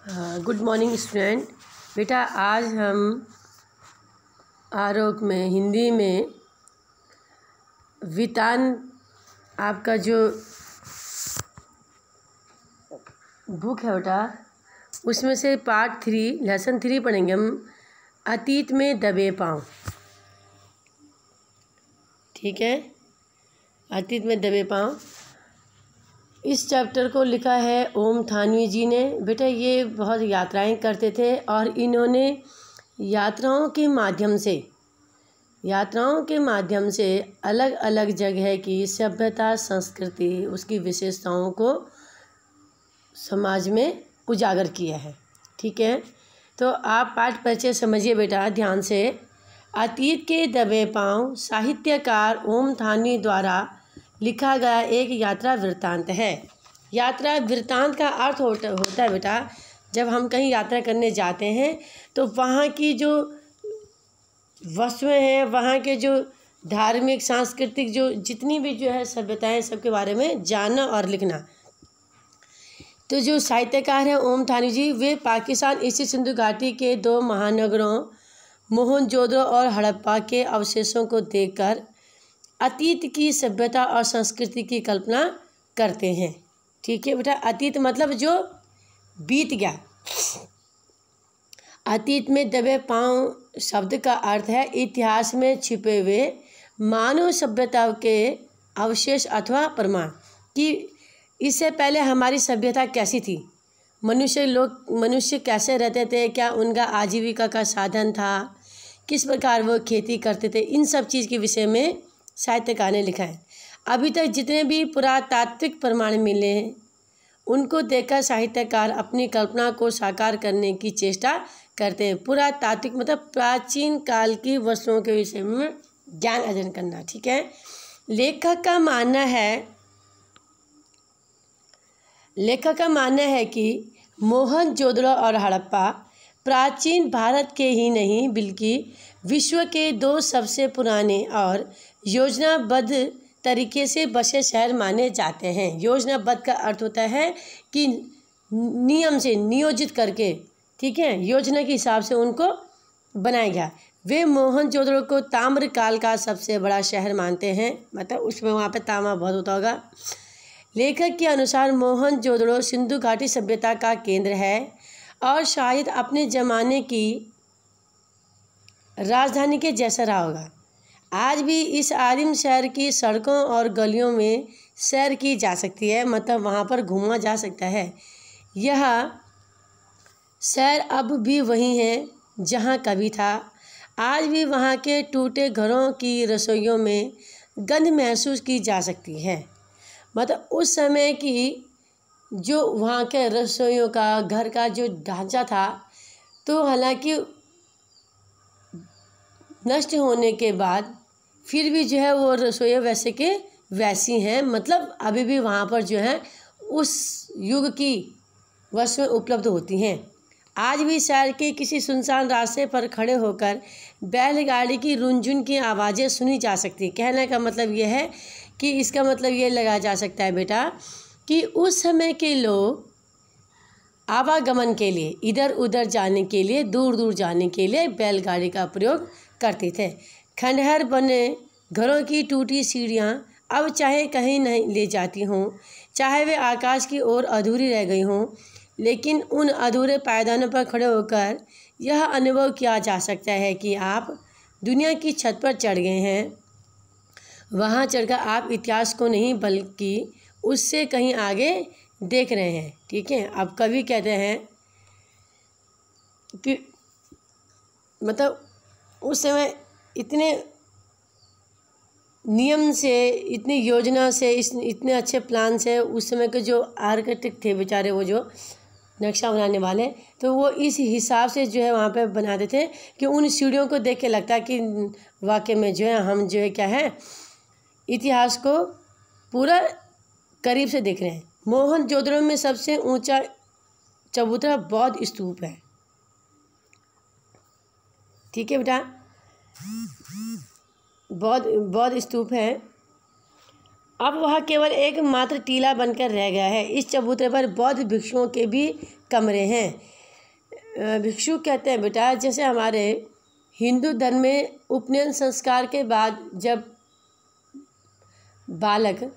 Good morning student. बेटा आज हम आरोग्य में हिंदी में वितान आपका जो बुक है बेटा उसमें से पार्ट 3 लेसन 3 पढ़ेंगे हम। अतीत में दबे पाँव। ठीक है, अतीत में दबे पाँव। इस चैप्टर को लिखा है ओम थानवी जी ने। बेटा ये बहुत यात्राएं करते थे और इन्होंने यात्राओं के माध्यम से अलग अलग जगह की सभ्यता, संस्कृति, उसकी विशेषताओं को समाज में उजागर किया है। ठीक है, तो आप पाठ परिचय समझिए बेटा ध्यान से। अतीत के दबे पाँव साहित्यकार ओम थानवी द्वारा लिखा गया एक यात्रा वृत्तांत है। यात्रा वृत्तांत का अर्थ होता है बेटा, जब हम कहीं यात्रा करने जाते हैं तो वहाँ की जो वस्तुएं हैं, वहाँ के जो धार्मिक, सांस्कृतिक जो जितनी भी जो है सभ्यताएं, सबके बारे में जानना और लिखना। तो जो साहित्यकार है ओम थानवी जी, वे पाकिस्तान स्थित सिंधु घाटी के 2 महानगरों मोहनजोदड़ो और हड़प्पा के अवशेषों को देखकर अतीत की सभ्यता और संस्कृति की कल्पना करते हैं। ठीक है बेटा, अतीत मतलब जो बीत गया। अतीत में दबे पाँव शब्द का अर्थ है इतिहास में छिपे हुए मानव सभ्यता के अवशेष अथवा प्रमाण कि इससे पहले हमारी सभ्यता कैसी थी, मनुष्य कैसे रहते थे, क्या उनका आजीविका का साधन था, किस प्रकार वो खेती करते थे, इन सब चीज़ के विषय में साहित्यकार ने लिखा है। अभी तक जितने भी पुरातात्विक प्रमाण मिले हैं उनको देखकर साहित्यकार अपनी कल्पना को साकार करने की चेष्टा करते हैं। पुरातात्विक मतलब प्राचीन काल की वस्तुओं के विषय में ज्ञान अर्जन करना। ठीक है, लेखक का मानना है कि मोहनजोदड़ो और हड़प्पा प्राचीन भारत के ही नहीं बल्कि विश्व के 2 सबसे पुराने और योजनाबद्ध तरीके से बसे शहर माने जाते हैं। योजनाबद्ध का अर्थ होता है कि नियम से नियोजित करके, ठीक है, योजना के हिसाब से उनको बनाया गया। वे मोहनजोदड़ो को ताम्र काल का सबसे बड़ा शहर मानते हैं, मतलब उसमें वहाँ पे तांबा बहुत होता होगा। लेखक के अनुसार मोहनजोदड़ो सिंधु घाटी सभ्यता का केंद्र है और शायद अपने ज़माने की राजधानी के जैसा रहा होगा। आज भी इस आदिम शहर की सड़कों और गलियों में सैर की जा सकती है, मतलब वहाँ पर घूमा जा सकता है। यह शहर अब भी वही है जहाँ कभी था। आज भी वहाँ के टूटे घरों की रसोइयों में गंध महसूस की जा सकती है। मतलब उस समय की जो वहाँ के रसोइयों का, घर का जो ढांचा था, तो हालांकि नष्ट होने के बाद फिर भी जो है वो रसोइयाँ वैसे के वैसी हैं, मतलब अभी भी वहाँ पर जो है उस युग की वस्तुएं उपलब्ध होती हैं। आज भी शहर के किसी सुनसान रास्ते पर खड़े होकर बैलगाड़ी की रुनझुन की आवाज़ें सुनी जा सकती। कहने का मतलब यह है कि इसका मतलब ये लगाया जा सकता है बेटा कि उस समय के लोग आवागमन के लिए, इधर उधर जाने के लिए, दूर दूर जाने के लिए बैलगाड़ी का प्रयोग करते थे। खंडहर बने घरों की टूटी सीढ़ियाँ अब चाहे कहीं नहीं ले जाती हों, चाहे वे आकाश की ओर अधूरी रह गई हों, लेकिन उन अधूरे पायदानों पर खड़े होकर यह अनुभव किया जा सकता है कि आप दुनिया की छत पर चढ़ गए हैं। वहाँ चढ़कर आप इतिहास को नहीं बल्कि उससे कहीं आगे देख रहे हैं। ठीक है, अब कवि कहते हैं कि मतलब उस समय इतने नियम से, इतनी योजना से, इतने अच्छे प्लान से उस समय के जो आर्किटेक्ट थे बेचारे, वो जो नक्शा बनाने वाले, तो वो इस हिसाब से जो है वहाँ पे बनाते थे कि उन सीढ़ियों को देख के लगता है कि वाकई में जो है हम जो है क्या है इतिहास को पूरा करीब से देख रहे हैं। मोहनजोदड़ो में सबसे ऊंचा चबूतरा बौद्ध स्तूप है। ठीक है बेटा, बौद्ध स्तूप है अब वह केवल एक मात्र टीला बनकर रह गया है। इस चबूतरे पर बौद्ध भिक्षुओं के भी कमरे हैं। भिक्षु कहते हैं बेटा, जैसे हमारे हिंदू धर्म में उपनयन संस्कार के बाद जब बालक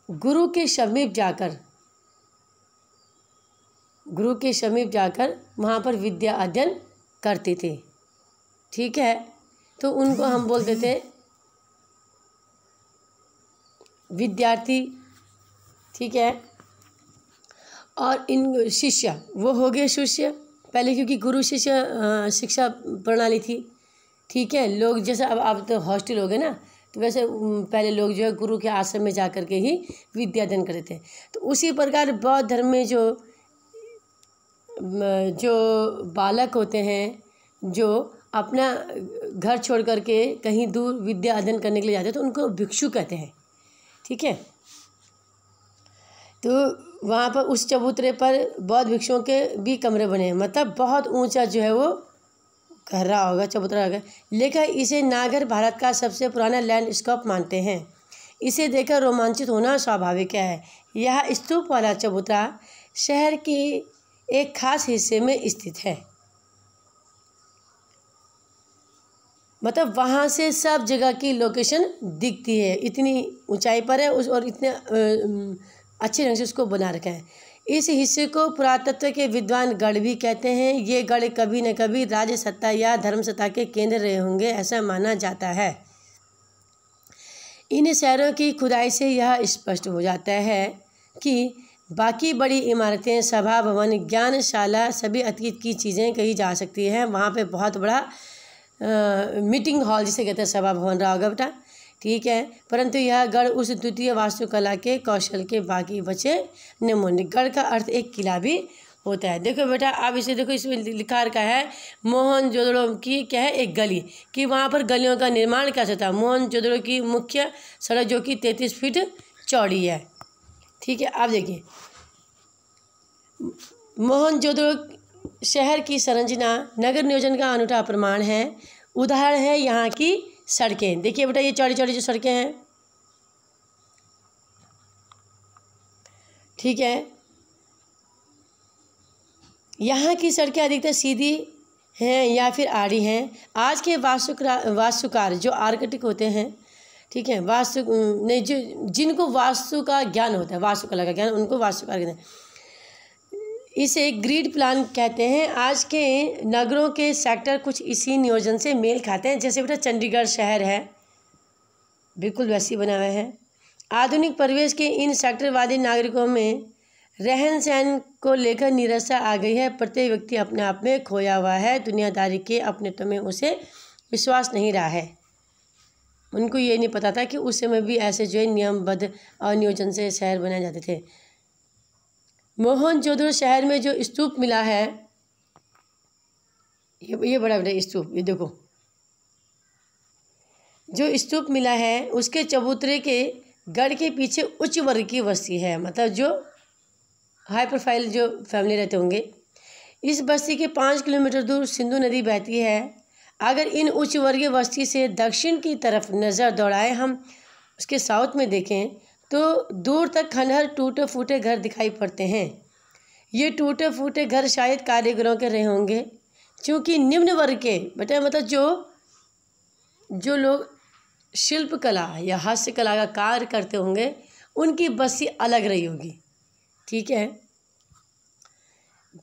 गुरु के समीप जाकर वहाँ पर विद्या अध्ययन करते थे, ठीक है, तो उनको हम बोलते थे विद्यार्थी, ठीक है। और इन शिष्य वो हो गए शिष्य पहले, क्योंकि गुरु शिष्य शिक्षा प्रणाली थी, ठीक है। लोग जैसे अब तो हॉस्टल हो गए ना, तो वैसे पहले लोग जो है गुरु के आश्रम में जा कर के ही विद्या अध्ययन करते थे। तो उसी प्रकार बौद्ध धर्म में जो बालक होते हैं, जो अपना घर छोड़ कर के कहीं दूर विद्या अध्ययन करने के लिए जाते हैं, तो उनको भिक्षु कहते हैं, ठीक है। तो वहाँ पर उस चबूतरे पर बौद्ध भिक्षुओं के भी कमरे बने हैं, मतलब बहुत ऊंचा जो है वो घर रहा होगा, चबूतरा होगा। लेकिन इसे नागर भारत का सबसे पुराना लैंडस्केप मानते हैं। इसे देखकर रोमांचित होना स्वाभाविक है। यह स्तूप वाला चबूतरा शहर के एक खास हिस्से में स्थित है, मतलब वहाँ से सब जगह की लोकेशन दिखती है, इतनी ऊंचाई पर है उस, और इतने अच्छे ढंग से उसको बना रखा है। इस हिस्से को पुरातत्व के विद्वान गढ़ भी कहते हैं। ये गढ़ कभी न कभी राज्य सत्ता या धर्म सत्ता के केंद्र रहे होंगे, ऐसा माना जाता है। इन शहरों की खुदाई से यह स्पष्ट हो जाता है कि बाकी बड़ी इमारतें, सभा भवन, ज्ञानशाला, सभी अतीत की चीज़ें कही जा सकती हैं। वहाँ पे बहुत बड़ा मीटिंग हॉल जिसे कहते हैं सभा भवन रहा होगा बेटा, ठीक है। परंतु यह गढ़ उस द्वितीय वास्तुकला के कौशल के बाकी बचे नमूने। गढ़ का अर्थ एक किला भी होता है। देखो बेटा, अब इसे देखो, इसमें लिखा रखा है मोहनजोदड़ो की क्या है, एक गली, कि वहाँ पर गलियों का निर्माण कैसे था। मोहनजोदड़ो की मुख्य सड़क जो कि 33 फीट चौड़ी है, ठीक है। अब देखिए, मोहनजोदड़ो शहर की संरचना नगर नियोजन का अनूठा प्रमाण है। उदाहरण है यहाँ की सड़कें। देखिए बेटा, ये चौड़ी चौड़ी जो सड़कें हैं, ठीक है। यहाँ की सड़कें अधिकतर सीधी हैं या फिर आड़ी हैं। आज के वास्तुकार जो आर्किटेक्ट होते हैं, ठीक है, जिनको वास्तु का ज्ञान होता है, वास्तुकला का ज्ञान, उनको वास्तुकार कहते हैं। इसे ग्रिड प्लान कहते हैं। आज के नगरों के सेक्टर कुछ इसी नियोजन से मेल खाते हैं। जैसे बेटा चंडीगढ़ शहर है, बिल्कुल वैसी बना हुआ है। आधुनिक परिवेश के इन सेक्टरवादी नागरिकों में रहन सहन को लेकर निराशा आ गई है। प्रत्येक व्यक्ति अपने आप में खोया हुआ है, दुनियादारी के अपनेपन में उसे विश्वास नहीं रहा है। उनको ये नहीं पता था कि उस समय भी ऐसे जो है नियमबद्ध और नियोजन से शहर बनाए जाते थे। मोहनजोदड़ो शहर में जो स्तूप मिला है, ये बड़ा बड़ा स्तूप, ये देखो जो स्तूप मिला है, उसके चबूतरे के गढ़ के पीछे उच्च वर्ग की बस्ती है, मतलब जो हाई प्रोफाइल जो फैमिली रहते होंगे। इस बस्ती के 5 किलोमीटर दूर सिंधु नदी बहती है। अगर इन उच्च वर्गीय बस्ती से दक्षिण की तरफ नज़र दौड़ाएं, हम उसके साउथ में देखें तो दूर तक खंडहर, टूटे फूटे घर दिखाई पड़ते हैं। ये टूटे फूटे घर शायद कारीगरों के रहे होंगे, क्योंकि निम्न वर्ग के बेटा, मतलब जो लोग शिल्पकला या हास्यकला का कार्य करते होंगे, उनकी बस्ती अलग रही होगी, ठीक है।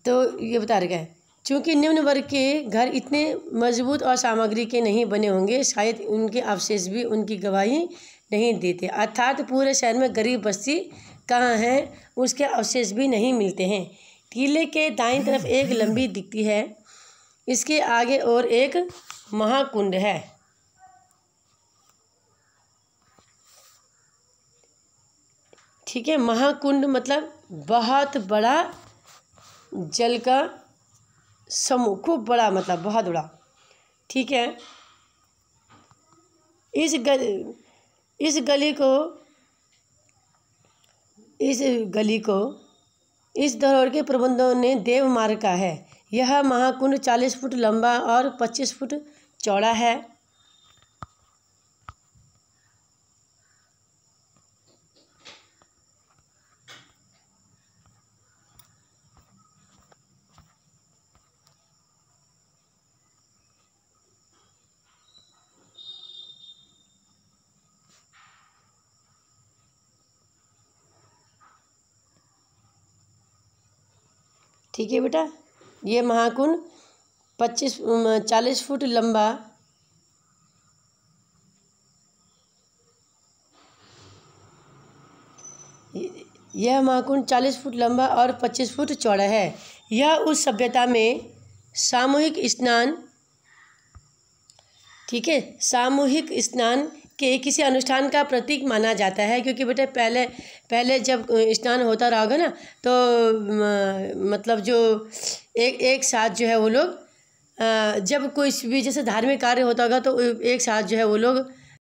तो ये बता रखा है, चूँकि निम्न वर्ग के घर इतने मजबूत और सामग्री के नहीं बने होंगे, शायद उनके अवशेष भी उनकी गवाही नहीं देते। अर्थात पूरे शहर में गरीब बस्ती कहाँ है, उसके अवशेष भी नहीं मिलते हैं। टीले के दाईं तरफ एक लंबी दिखती है, इसके आगे और एक महाकुंड है, ठीक है। महाकुंड मतलब बहुत बड़ा जल का समूह, खूब बड़ा, मतलब बहुत बड़ा, ठीक है। इस गली को इस धरोहर के प्रबंधों ने देव मार्ग कहा है। यह महाकुंड 40 फुट लंबा और 25 फुट चौड़ा है। ठीक है बेटा। ये महाकुंड 40 फुट लंबा यह महाकुंड 40 फुट लंबा और 25 फुट चौड़ा है। यह उस सभ्यता में सामूहिक स्नान, ठीक है, सामूहिक स्नान के किसी अनुष्ठान का प्रतीक माना जाता है। क्योंकि बेटे पहले जब स्नान होता रहा होगा ना, तो मतलब जो एक साथ जो है वो लोग जब कोई भी जैसे धार्मिक कार्य होता होगा तो एक साथ जो है वो लोग